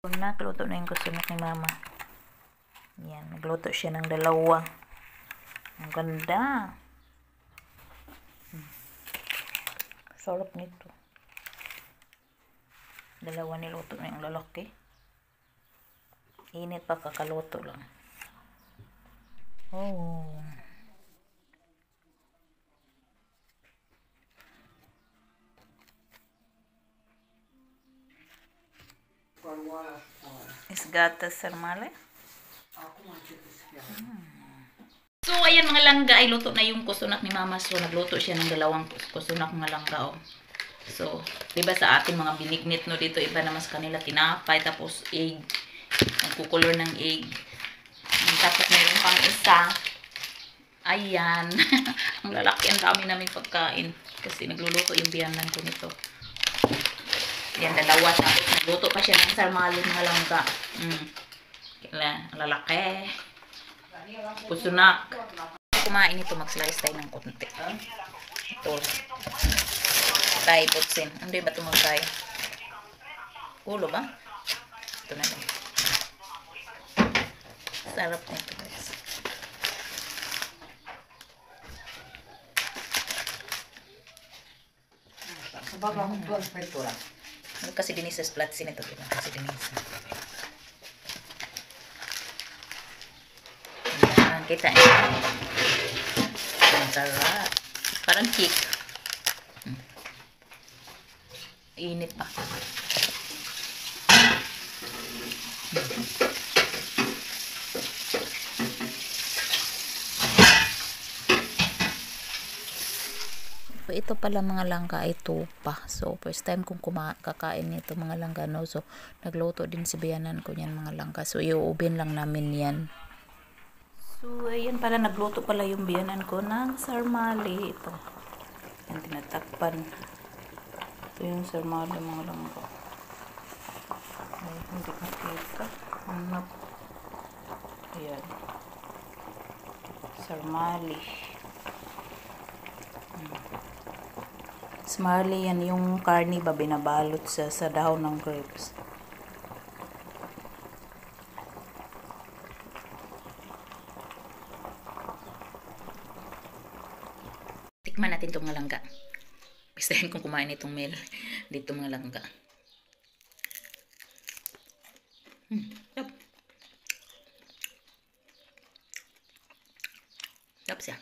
Nagluto na yung kusunak ni mama. Yan, nagluto siya ng dalawa. Ang ganda. Sarap nito. Dalawa niluto na yung lalaki. Init pa, kakaluto lang. Oh. Isgatas sarmale. So, ayan mga langga, ay luto na yung kusunak ni mama. So, nagluto siya ng dalawang kusunak mga langga. Oh. So, diba sa ating mga binignit no dito, iba naman sa kanila tinapay, tapos egg. Nagkukulor ng egg. Tapos meron pang isa. Ayan. Ang lalaki, ang dami namin pagkain. Kasi nagluluto yung biyanan ko nito. Yan, dalawa. Tapos nagluto pa siya ng sarmale mga langga. Lalaki. Kusunak. Kumain ito, mag-slice tayo ng konti. Ito. Tayo, putsin. Hindi ba ito mag-tayo? Ulo ba? Ito na lang. Sarap nito guys. Ano kasi Denise sa platsin ito. Kasi Denise. Ayan, kita niyo. Ang sarap. Parang cake. Init pa. Ito pala mga langga ay tupa. So, first time kong kakain nito mga langga, no? So, nagluto din si biyanan ko yan mga langga. So, iuubin lang namin yan. So, ayan pala, nagluto pala yung biyanan ko ng sarmale. Ito. Yan, tinatakpan. Ito yung sarmale mga langga. Ay, hindi nakita. Hanap. Ayan. Sarmale. Sarmale yan yung karne ba binabalot sa dahon ng grapes. Tikman natin itong mga langga. Gustahin kong kumain itong meal dito mga langga. Sarap. Sarap siya.